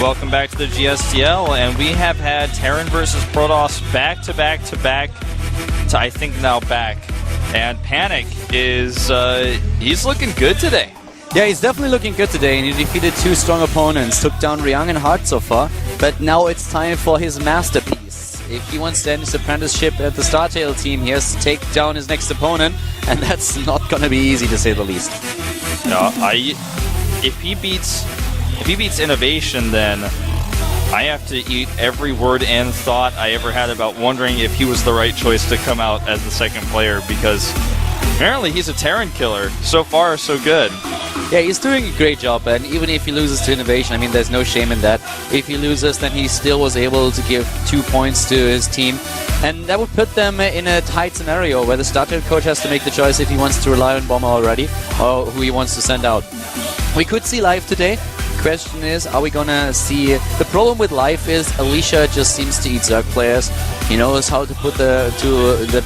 welcome back to the GSTL, and we have had Terran versus Protoss back to back to back to I think now back, and Panic is he's looking good today. Yeah, he's definitely looking good today, and he defeated two strong opponents, took down Ryang and Hart so far, but now it's time for his masterpiece. If he wants to end his apprenticeship at the StarTale team, he has to take down his next opponent, and that's not gonna be easy to say the least. No, if he beats Innovation, then I have to eat every word and thought I ever had about wondering if he was the right choice to come out as the second player, because apparently he's a Terran killer. So far, so good. Yeah, he's doing a great job, and even if he loses to Innovation, I mean, there's no shame in that. If he loses, then he still was able to give 2 points to his team, and that would put them in a tight scenario where the StarTale coach has to make the choice if he wants to rely on Bomber already, or who he wants to send out. We could see Live today. Question is, are we gonna see... The problem with Live is Alicia just seems to eat Zerg players. He knows how to put the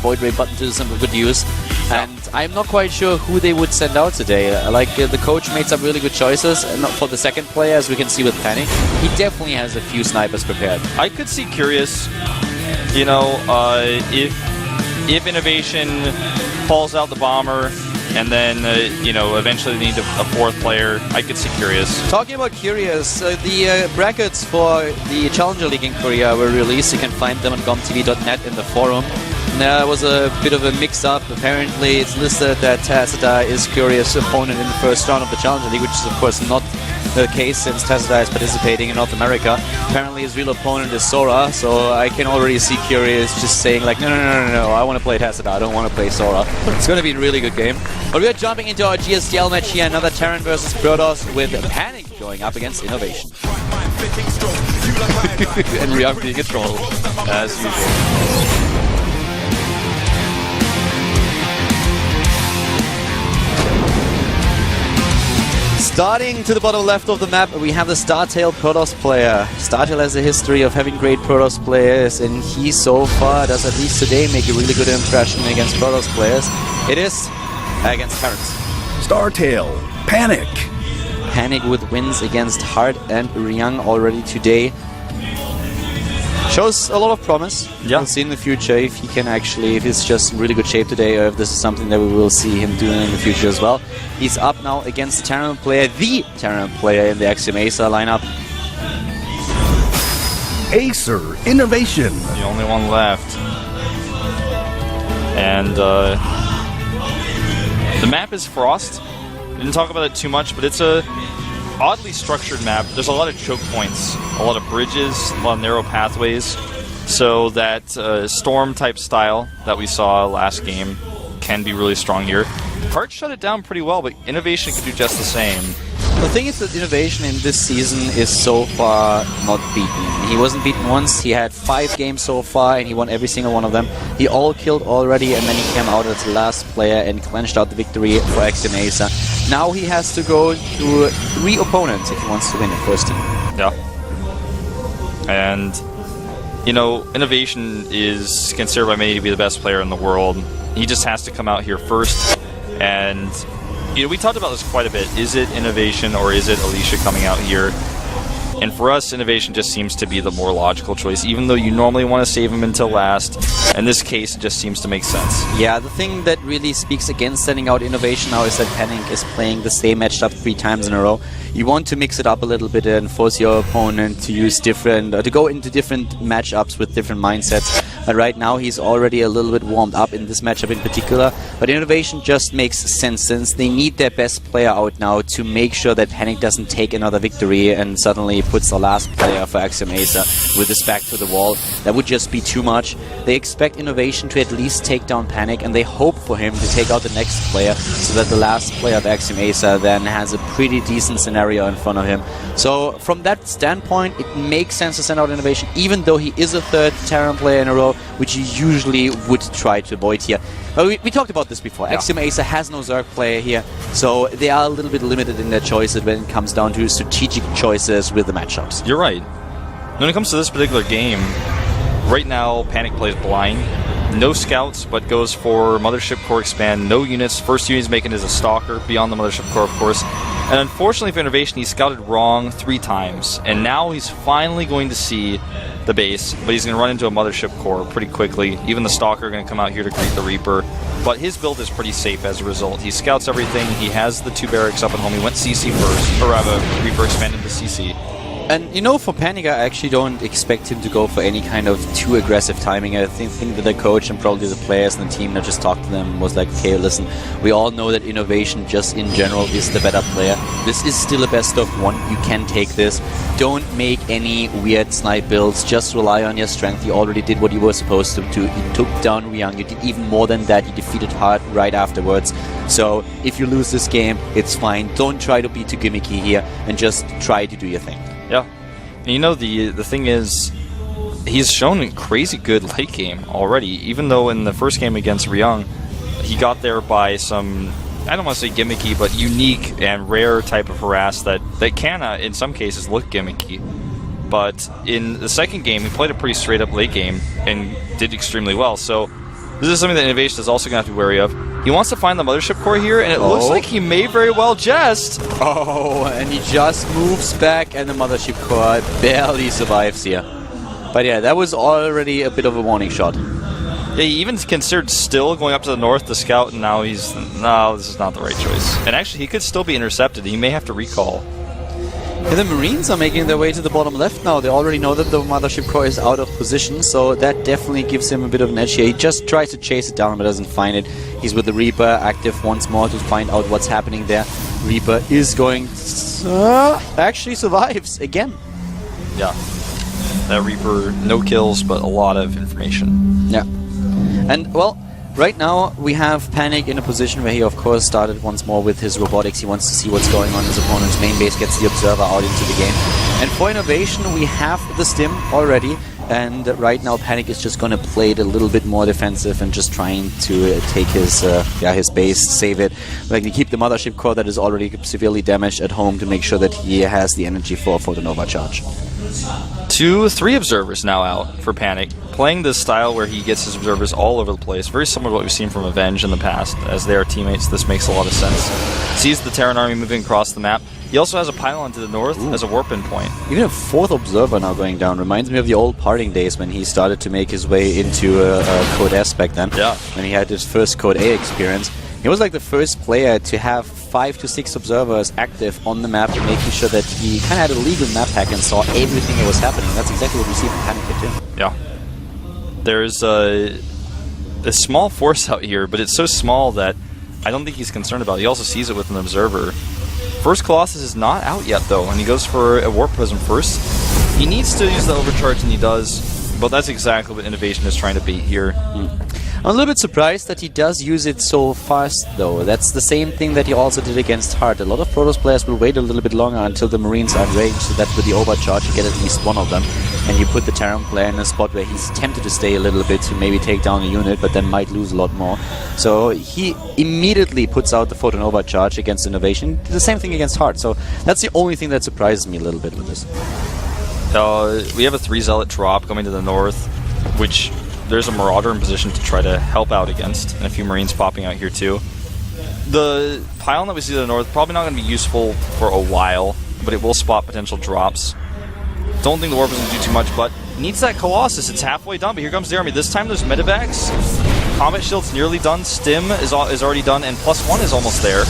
Void Ray button to some good use. And I'm not quite sure who they would send out today. The coach made some really good choices, and for the second player, as we can see with Panic. He definitely has a few snipers prepared. I could see Curious, you know, if Innovation falls out the Bomber, and then, you know, eventually they need a fourth player, I could see Curious. Talking about Curious, the brackets for the Challenger League in Korea were released. You can find them on GOMTV.net in the forum. There was a bit of a mix-up. Apparently, it's listed that Tacita is Curious' opponent in the first round of the Challenger League, which is, of course, not the case since Tacita is participating in North America. Apparently, his real opponent is Sora, so I can already see Curious just saying, like, no, I want to play Tacita, I don't want to play Sora. It's going to be a really good game. But we are jumping into our GSTL match here, another Terran versus Protoss with Panic going up against Innovation. And Ryang being a troll, as usual. Starting to the bottom left of the map, we have the StarTale Protoss player. StarTale has a history of having great Protoss players, and he so far does, at least today, make a really good impression against Protoss players. It is against Terrans. StarTale, Panic. Panic with wins against Hart and Ryang already today. Shows a lot of promise. Yeah. We'll see in the future if he can actually, if he's just in really good shape today, or if this is something that we will see him doing in the future as well. He's up now against the Terran player in the Axiom-Acer lineup. Acer, Innovation. The only one left. And the map is Frost. Didn't talk about it too much, but it's a oddly structured map. There's a lot of choke points, a lot of bridges, a lot of narrow pathways. So that storm type style that we saw last game can be really strong here. Hart shut it down pretty well, but Innovation could do just the same. The thing is that Innovation in this season is so far not beaten. He wasn't beaten once, he had 5 games so far, and he won every single one of them. He all killed already, and then he came out as the last player and clenched out the victory for Axiom-Acer. Now he has to go to 3 opponents if he wants to win the first team. Yeah. And, you know, Innovation is considered by many to be the best player in the world. He just has to come out here first. And, you know, we talked about this quite a bit. Is it Innovation or is it Alicia coming out here? And for us, Innovation just seems to be the more logical choice, even though you normally want to save him until last. In this case, it just seems to make sense. Yeah, the thing that really speaks against sending out Innovation now is that Panic is playing the same matchup 3 times in a row. You want to mix it up a little bit and force your opponent to use different, to go into different matchups with different mindsets. But right now he's already a little bit warmed up in this matchup in particular. But Innovation just makes sense since they need their best player out now to make sure that Panic doesn't take another victory and suddenly puts the last player for Axiom-Acer with his back to the wall. That would just be too much. They expect Innovation to at least take down Panic, and they hope for him to take out the next player so that the last player of Axiom-Acer then has a pretty decent scenario in front of him. So from that standpoint, it makes sense to send out Innovation, even though he is a 3rd Terran player in a row, which you usually would try to avoid here. But we talked about this before. Yeah. Axiom-Acer has no Zerg player here, so they are a little bit limited in their choices when it comes down to strategic choices with the matchups. You're right. When it comes to this particular game, right now Panic plays blind. No scouts, but goes for Mothership Core expand. No units. First unit he's making is a Stalker, beyond the Mothership Core, of course. And unfortunately for Innovation, he scouted wrong 3 times. And now he's finally going to see the base, but he's going to run into a Mothership core pretty quickly. Even the Stalker are going to come out here to greet the Reaper. But his build is pretty safe as a result. He scouts everything. He has the 2 barracks up at home. He went CC first, or rather, Reaper expanded to CC. And you know, for Panic, I actually don't expect him to go for any kind of too aggressive timing. I think that the coach and probably the players and the team that just talked to them was like, okay, listen, we all know that Innovation just in general is the better player. This is still a best of 1. You can take this. Don't make any weird snipe builds. Just rely on your strength. You already did what you were supposed to do. You took down Ryang. You did even more than that. You defeated Hart right afterwards. So if you lose this game, it's fine. Don't try to be too gimmicky here and just try to do your thing. Yeah. And you know, the thing is, he's shown a crazy good late game already, even though in the first game against Ryang, he got there by some, I don't want to say gimmicky, but unique and rare type of harass that can, in some cases, look gimmicky. But in the second game, he played a pretty straight-up late game and did extremely well. So this is something that Innovation is also going to have to be wary of. He wants to find the Mothership core here, and it looks like he may very well just. Oh, and he just moves back, and the Mothership core barely survives here. But yeah, that was already a bit of a warning shot. Yeah, he even considered still going up to the north to scout, and now he's, no, this is not the right choice. And actually, he could still be intercepted. He may have to recall. Yeah, the Marines are making their way to the bottom left now. They already know that the Mothership core is out of position, so that definitely gives him a bit of an edge here. He just tries to chase it down but doesn't find it. He's with the Reaper, active once more to find out what's happening there. Reaper is going actually survives again. Yeah. That Reaper, no kills, but a lot of information. Yeah. And, well, right now we have Panic in a position where he, of course, started once more with his robotics. He wants to see what's going on in his opponent's main base, gets the Observer out into the game. And for Innovation, we have the Stim already. And right now, Panic is just going to play it a little bit more defensive and just trying to take his base, save it. Like, keep the Mothership core that is already severely damaged at home to make sure that he has the energy for a Photonova charge. 3 observers now out for Panic, playing this style where he gets his observers all over the place, very similar to what we've seen from Avenge in the past. As they are teammates, this makes a lot of sense. Sees the Terran army moving across the map. He also has a pylon to the north as a warp in point. Even a 4th observer now going down reminds me of the old parting days when he started to make his way into Code S back then. Yeah. When he had his first Code A experience. He was like the first player to have 5 to 6 observers active on the map, and making sure that he kind of had a legal map hack and saw everything that was happening. That's exactly what we see from Panic here too. Yeah. There's a small force out here, but it's so small that I don't think he's concerned about it. He also sees it with an observer. First Colossus is not out yet, though, and he goes for a Warp Prism first. He needs to use the overcharge, and he does, but that's exactly what Innovation is trying to beat here. I'm a little bit surprised that he does use it so fast, though. That's the same thing that he also did against Hart. A lot of Protoss players will wait a little bit longer until the Marines are in range, so that with the overcharge you get at least one of them. And you put the Terran player in a spot where he's tempted to stay a little bit to maybe take down a unit, but then might lose a lot more. So he immediately puts out the Photon overcharge against Innovation. Did the same thing against Hart, so that's the only thing that surprises me a little bit with this. We have a 3 Zealot drop coming to the north, which there's a Marauder in position to try to help out against, and a few Marines popping out here too. The pylon that we see to the north, probably not going to be useful for a while, but it will spot potential drops. Don't think the Warp is going to do too much, but needs that Colossus. It's halfway done, but here comes the army. This time there's Medivacs. Combat Shield's nearly done. Stim is already done, and +1 is almost there.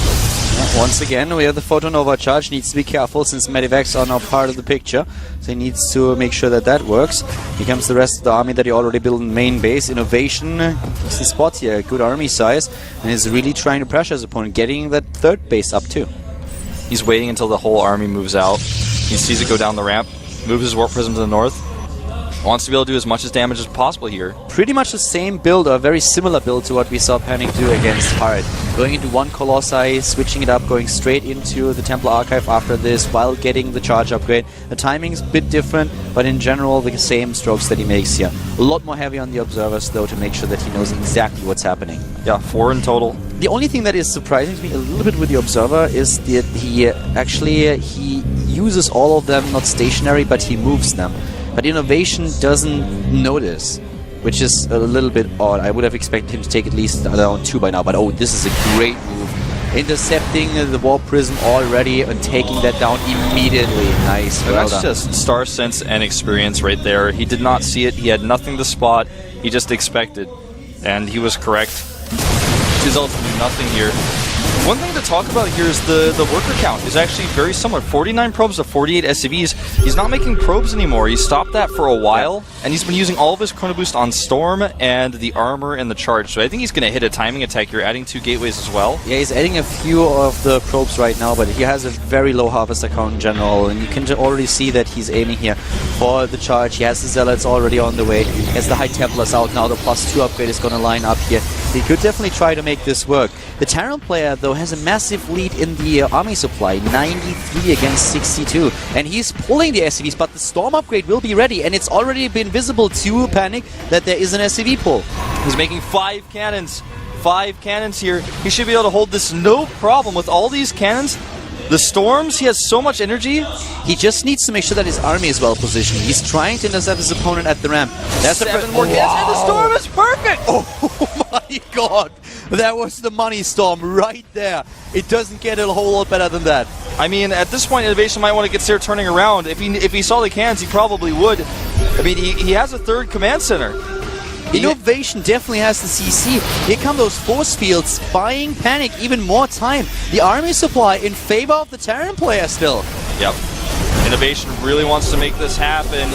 Once again, we have the Photon overcharge. Needs to be careful since Medivacs are now part of the picture. So he needs to make sure that that works. Here comes the rest of the army that he already built in main base. Innovation, decent spot here, good army size, and is really trying to pressure his opponent, getting that 3rd base up too. He's waiting until the whole army moves out. He sees it go down the ramp, moves his Warp Prism to the north. Wants to be able to do as much as damage as possible here. Pretty much the same build, or a very similar build to what we saw Panic do against Hart. Going into 1 Colossi, switching it up, going straight into the Templar Archive after this, while getting the charge upgrade. The timing's a bit different, but in general the same strokes that he makes here. A lot more heavy on the observers though, to make sure that he knows exactly what's happening. Yeah, 4 in total. The only thing that is surprising to me a little bit with the observer is that he uses all of them not stationary, but he moves them. But Innovation doesn't notice, which is a little bit odd. I would have expected him to take at least around 2 by now, but oh, this is a great move intercepting the Warp Prism already and taking that down immediately. Nice. And Well that's done. just star sense and experience right there. He did not see it. He had nothing to spot. He just expected. And he was correct. His ult do nothing here. One thing to talk about here is the worker count is actually very similar. 49 probes to 48 SCVs. He's not making probes anymore. He stopped that for a while, and he's been using all of his Chrono Boost on Storm and the Armor and the Charge. So I think he's going to hit a timing attack here, adding 2 gateways as well. Yeah, he's adding a few of the probes right now, but he has a very low harvester count in general, and you can already see that he's aiming here for the charge. He has the Zealots already on the way. He has the High Templars out now. The +2 upgrade is going to line up here. He could definitely try to make this work. The Terran player, though, has a massive lead in the army supply, 93 against 62, and he's pulling the SCVs, but the Storm upgrade will be ready, and it's already been visible to Panic that there is an SCV pull. He's making 5 cannons. 5 cannons here. He should be able to hold this no problem with all these cannons. The Storms, he has so much energy. He just needs to make sure that his army is well positioned. He's trying to intercept his opponent at the ramp. That's 7 more cannons, and the Storm is perfect! Oh my god! That was the money storm right there. It doesn't get a whole lot better than that. I mean, at this point, Innovation might want to consider turning around. If he saw the cannons, he probably would. I mean, he has a 3rd command center. Innovation definitely has the CC. Here come those force fields, buying Panic even more time. The army supply in favor of the Terran player still. Yep. Innovation really wants to make this happen.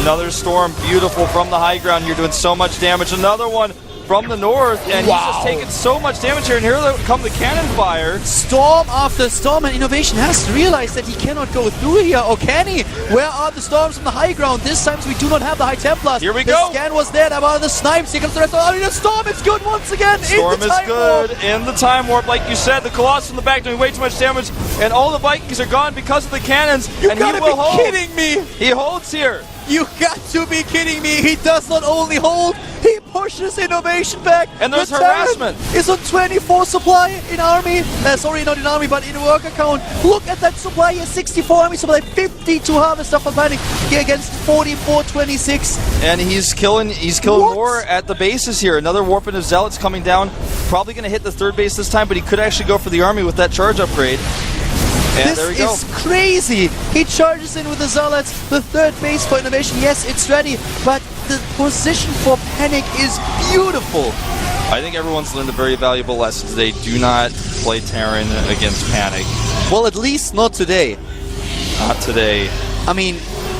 Another Storm, beautiful from the high ground. You're doing so much damage. Another one from the north, and he's just taking so much damage here. And here come the cannon fire. Storm after storm, and Innovation has to realize that he cannot go through here. Or can he? Where are the storms from the high ground? This time we do not have the High Templars. Here we the go. The scan was there. About the snipes. Here comes the rest of the army. The Storm is good once again. Storm in the is time good warp. in the time warp, like you said. The Colossus in the back doing way too much damage, and all the Vikings are gone because of the cannons. You and gotta he will be hold. kidding me! He holds here. You got to be kidding me! He does not only hold, he pushes Innovation back. And there's The Terran harassment. is on 24 supply in army. Sorry, not in army, but in worker count. Look at that supply here, 64 army supply, 52 harvester for Panic here against 44-26. And he's killing What? more at the bases here. Another Warping of Zealots coming down. Probably going to hit the 3rd base this time, but he could actually go for the army with that charge upgrade. And This there we go. is crazy. He charges in with the Zealots. The 3rd base for Innovation, yes, it's ready, but the position for Panic is beautiful. I think everyone's learned a very valuable lesson today. Do not play Terran against Panic. Well, at least not today. Not today. I mean,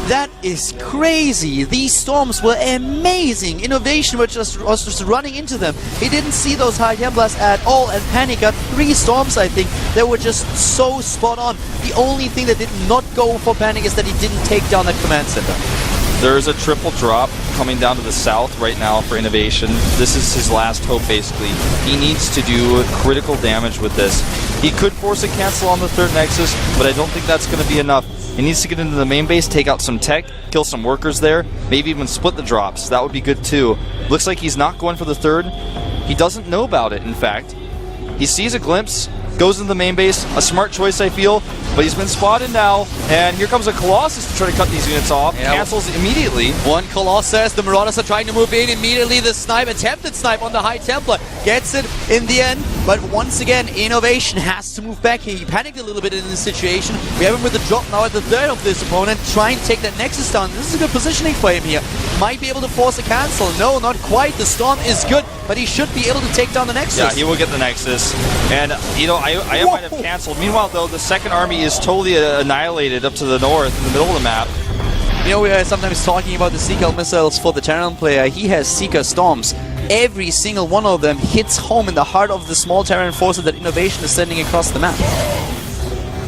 that is crazy. These storms were amazing. Innovation was just running into them. He didn't see those High Templars at all, and Panic got 3 storms, I think. They were just so spot on. The only thing that did not go for Panic is that he didn't take down that command center. There's a triple drop coming down to the south right now for Innovation. This is his last hope, basically. He needs to do critical damage with this. He could force a cancel on the 3rd Nexus, but I don't think that's going to be enough. He needs to get into the main base, take out some tech, kill some workers there, maybe even split the drops. That would be good too. Looks like he's not going for the 3rd. He doesn't know about it, in fact. He sees a glimpse, goes into the main base. A smart choice, I feel, but he's been spotted now. And here comes a Colossus to try to cut these units off. Yeah. Cancels immediately. One Colossus, the Marauders are trying to move in immediately. The attempted snipe on the High Templar gets it in the end. But once again, Innovation has to move back here. He panicked a little bit in this situation. We have him with the drop now at the 3rd of this opponent, trying to take that Nexus down. This is a good positioning for him here. Might be able to force a cancel. No, not quite. The Storm is good, but he should be able to take down the Nexus. Yeah, he will get the Nexus. And, you know, I might have canceled. Meanwhile, though, the 2nd army is totally annihilated up to the north in the middle of the map. You know, we are sometimes talking about the Seeker missiles for the Terran player. He has Seeker Storms. Every single one of them hits home in the heart of the small Terran forces that Innovation is sending across the map.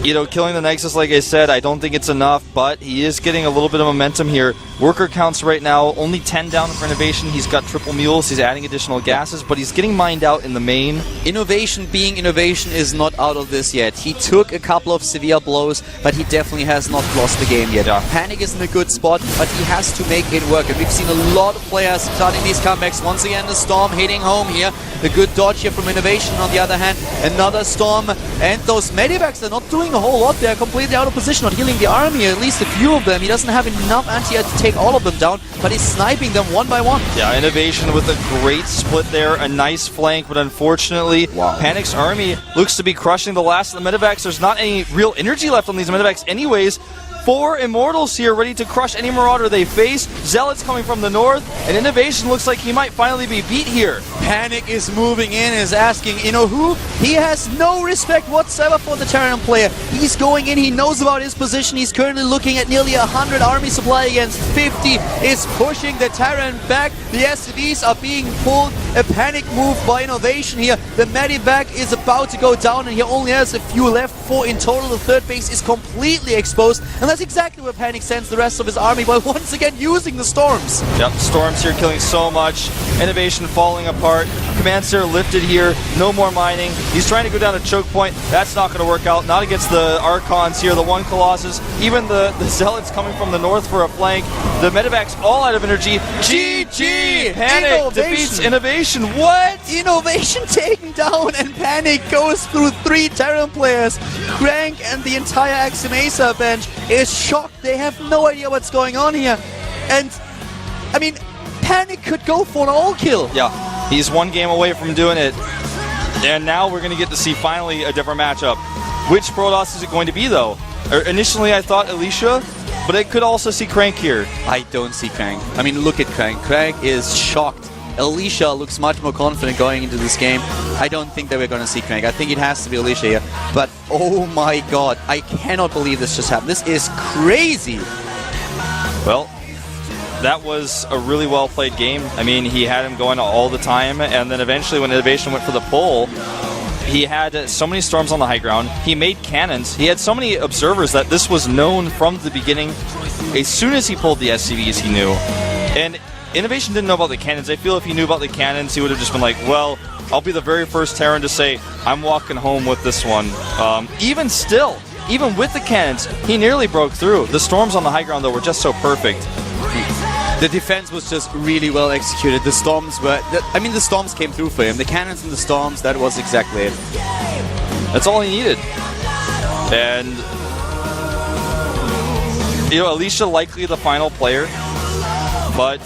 You know, killing the Nexus, like I said, I don't think it's enough, but he is getting a little bit of momentum here. Worker counts right now, only 10 down for Innovation. He's got triple mules, he's adding additional gases, but he's getting mined out in the main. Innovation being Innovation is not out of this yet. He took a couple of severe blows, but he definitely has not lost the game yet. Yeah. Panic is in a good spot, but he has to make it work. And we've seen a lot of players starting these comebacks. Once again, the Storm hitting home here. The good dodge here from Innovation on the other hand. Another Storm, and those Medivacs are not doing a whole lot. They're completely out of position, not healing the army, at least a few of them. He doesn't have enough anti-air to take all of them down, but he's sniping them one by one. Yeah, Innovation with a great split there, a nice flank, but unfortunately, Panic's army looks to be crushing the last of the medevacs. There's not any real energy left on these medevacs anyways. 4 Immortals here ready to crush any Marauder they face. Zealots coming from the north, and Innovation looks like he might finally be beat here. Panic is moving in, is asking, you know who? He has no respect whatsoever for the Terran player. He's going in, he knows about his position. He's currently looking at nearly 100 army supply against 50. Is pushing the Terran back. The SCVs are being pulled. A panic move by Innovation here. The Medivac is about to go down, and he only has a few left. 4 in total. The third base is completely exposed, and that's exactly where Panic sends the rest of his army, while once again using the Storms. Yep, Storms here killing so much. Innovation falling apart. Command Center lifted here. No more mining. He's trying to go down a choke point. That's not going to work out. Not against the Archons here, the one Colossus. Even the Zealots coming from the north for a flank. The Medevac's all out of energy. GG! Panic defeats Innovation. What? Innovation taken down, and Panic goes through 3 Terran players. Crank and the entire Axiom-Acer bench is shocked. They have no idea what's going on here. And, I mean, Panic could go for an all-kill. Yeah, he's 1 game away from doing it. And now we're going to get to see finally a different matchup. Which Protoss is it going to be, though? Initially, I thought Alicia, but I could also see Crank here. I don't see Crank. I mean, look at Crank. Crank is shocked. Alicia looks much more confident going into this game. I don't think that we're going to see Crank. I think it has to be Alicia here. But, oh my god, I cannot believe this just happened. This is crazy. Well, that was a really well-played game. I mean, he had him going all the time, and then eventually when Innovation went for the pull, he had so many Storms on the high ground. He made cannons. He had so many observers that this was known from the beginning. As soon as he pulled the SCVs, he knew. And Innovation didn't know about the cannons. I feel if he knew about the cannons, he would have just been like, well, I'll be the very first Terran to say, I'm walking home with this one. Even still, even with the cannons, he nearly broke through. The Storms on the high ground, though, were just so perfect. The defense was just really well executed. The Storms were... the Storms came through for him. The cannons and the Storms, that was exactly it. That's all he needed. And, you know, Alicia likely the final player, but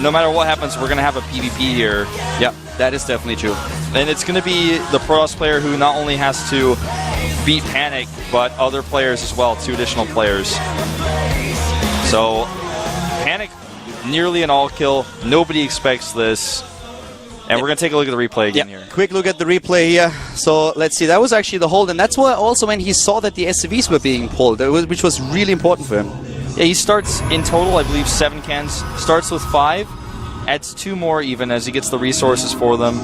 no matter what happens, we're going to have a PvP here. Yeah, that is definitely true. And it's going to be the Protoss player who not only has to beat Panic, but other players as well, 2 additional players. So, Panic, nearly an all-kill. Nobody expects this. And we're going to take a look at the replay again here. Quick look at the replay here. So, let's see. That was actually the hold, and that's why also when he saw that the SCVs were being pulled, which was really important for him. Yeah, he starts in total, I believe, 7 cans. Starts with 5, adds 2 more even as he gets the resources for them.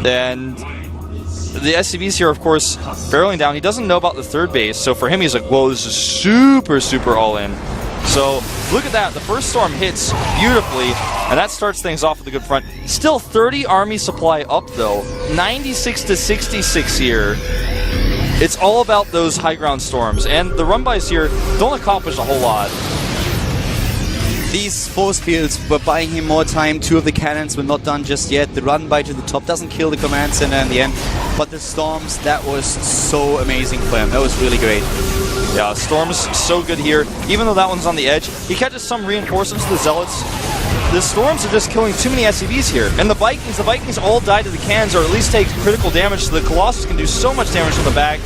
And the SCVs here, of course, barreling down. He doesn't know about the third base, so for him, he's like, whoa, this is super, super all-in. So, look at that. The first Storm hits beautifully, and that starts things off with a good front. Still 30 army supply up, though. 96 to 66 here. It's all about those high ground Storms, and the run-bys here don't accomplish a whole lot. These force fields were buying him more time. 2 of the cannons were not done just yet. The run-by to the top doesn't kill the command center in the end, but the Storms, that was so amazing for him. That was really great. Yeah, Storm's so good here. Even though that one's on the edge, he catches some reinforcements to the Zealots. The Storms are just killing too many SCVs here. And the Vikings all die to the cannons, or at least take critical damage, so the Colossus can do so much damage to the back.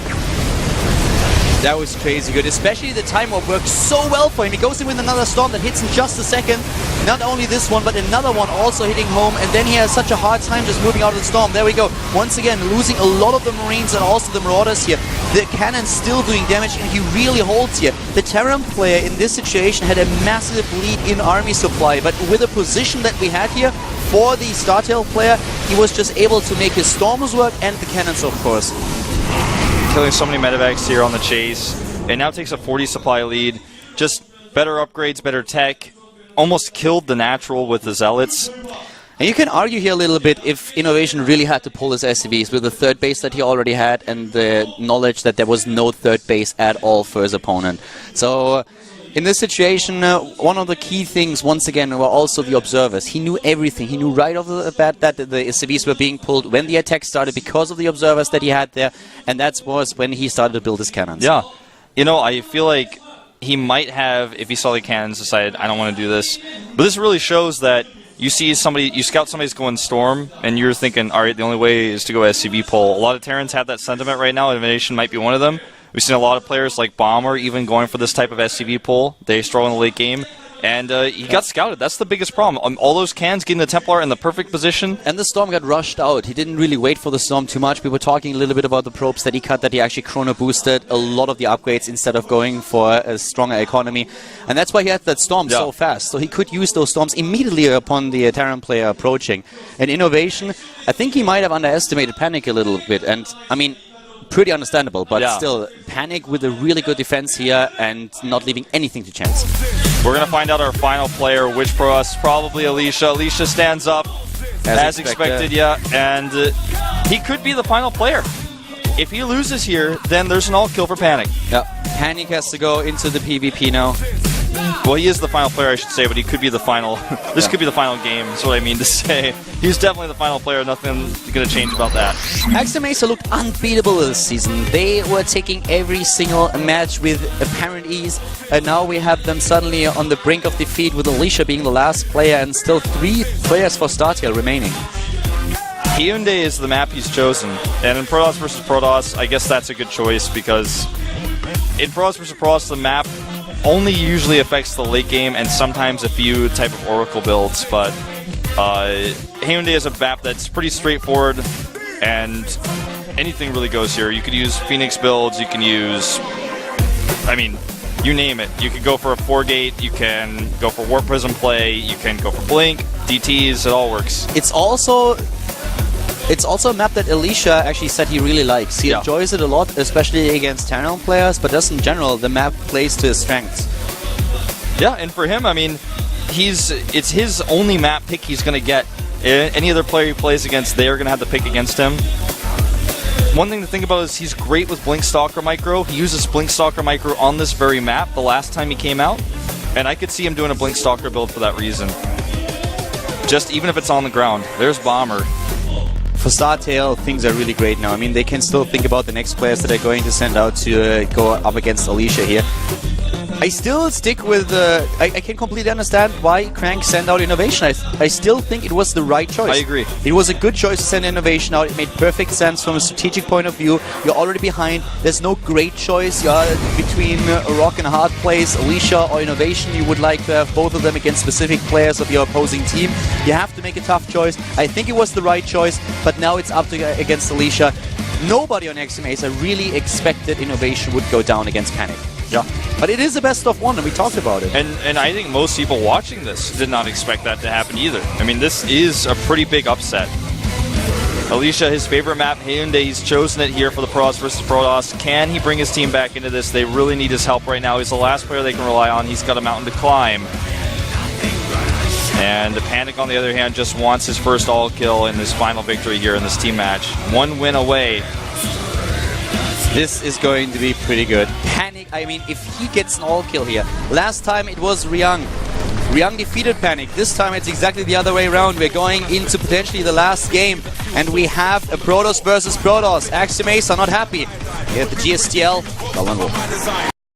That was crazy good, especially the time warp worked so well for him. He goes in with another Storm that hits in just a second. Not only this one, but another one also hitting home, and then he has such a hard time just moving out of the Storm. There we go. Once again, losing a lot of the Marines and also the Marauders here. The cannon's still doing damage, and he really holds here. The Terran player in this situation had a massive lead in army supply, but with the position that we had here for the StarTale player, he was just able to make his Storms work and the cannons, of course. Killing so many medevacs here on the chase. It now takes a 40 supply lead. Just better upgrades, better tech. Almost killed the natural with the Zealots. And you can argue here a little bit if Innovation really had to pull his SCVs with the third base that he already had and the knowledge that there was no third base at all for his opponent. So In this situation, one of the key things, once again, were also the observers. He knew everything. He knew right off the bat that the SCVs were being pulled when the attack started because of the observers that he had there, and that was when he started to build his cannons. Yeah. You know, I feel like he might have, if he saw the cannons, decided, I don't want to do this. But this really shows that you see somebody, you scout somebody's going Storm, and you're thinking, all right, the only way is to go SCV pull. A lot of Terrans have that sentiment right now. Innovation might be one of them. We've seen a lot of players like Bomber even going for this type of SCV pull. They stroll in the late game, and he got scouted. That's the biggest problem. All those cans getting the Templar in the perfect position. And the Storm got rushed out. He didn't really wait for the Storm too much. We were talking a little bit about the probes that he cut, that he actually chrono boosted a lot of the upgrades instead of going for a stronger economy. And that's why he had that Storm so fast. So he could use those Storms immediately upon the Terran player approaching. And Innovation, I think he might have underestimated Panic a little bit. And, I mean, pretty understandable, but still, Panic with a really good defense here and not leaving anything to chance. We're going to find out our final player, which for us, probably Alicia. Alicia stands up as expected, and he could be the final player. If he loses here, then there's an all-kill for Panic. Yeah, Panic has to go into the PvP now. Well, he is the final player, I should say, but he could be the final. This could be the final game, is what I mean to say. He's definitely the final player. Nothing's going to change about that. Axiom-Acer looked unbeatable this season. They were taking every single match with apparent ease, and now we have them suddenly on the brink of defeat, with Alicia being the last player and still 3 players for StarTale remaining. Hyundai is the map he's chosen, and in Protoss versus Protoss, I guess that's a good choice, because in Protoss versus Protoss, the map only usually affects the late game and sometimes a few type of Oracle builds, but Hyundai is a map that's pretty straightforward, and anything really goes here. You could use Phoenix builds, you can use, I mean, you name it. You could go for a 4-gate, you can go for Warp Prism play, you can go for Blink, DTs, it all works. It's also a map that Alicia actually said he really likes. He enjoys it a lot, especially against Terran players, but just in general, the map plays to his strengths. Yeah, and for him, I mean, it's his only map pick he's going to get. Any other player he plays against, they're going to have the pick against him. One thing to think about is he's great with Blink Stalker Micro. He uses Blink Stalker Micro on this very map the last time he came out, and I could see him doing a Blink Stalker build for that reason. Just even if it's on the ground. There's Bomber. For StarTale, things are really great now. I mean, they can still think about the next players that they're going to send out to go up against Alicia here. I still stick with... I can completely understand why Crank sent out Innovation. I still think it was the right choice. I agree. It was a good choice to send Innovation out. It made perfect sense from a strategic point of view. You're already behind. There's no great choice. You're between a rock and a hard place, Alicia or Innovation. You would like to have both of them against specific players of your opposing team. You have to make a tough choice. I think it was the right choice, but now it's up to against Alicia. Nobody on Axiom-Acer really expected Innovation would go down against Panic. Yeah. But it is a best of one, and we talked about it. And I think most people watching this did not expect that to happen either. I mean, this is a pretty big upset. Alicia, his favorite map, Hyundai, he's chosen it here for the Protoss versus Protoss. Can he bring his team back into this? They really need his help right now. He's the last player they can rely on. He's got a mountain to climb. And the Panic, on the other hand, just wants his first all-kill in his final victory here in this team match. 1 win away. This is going to be pretty good. Panic, I mean, if he gets an all-kill here. Last time it was Ryung. Ryung defeated Panic. This time it's exactly the other way around. We're going into potentially the last game, and we have a Protoss versus Protoss. Axiom-Acer not happy. Here at the GSTL, Round1.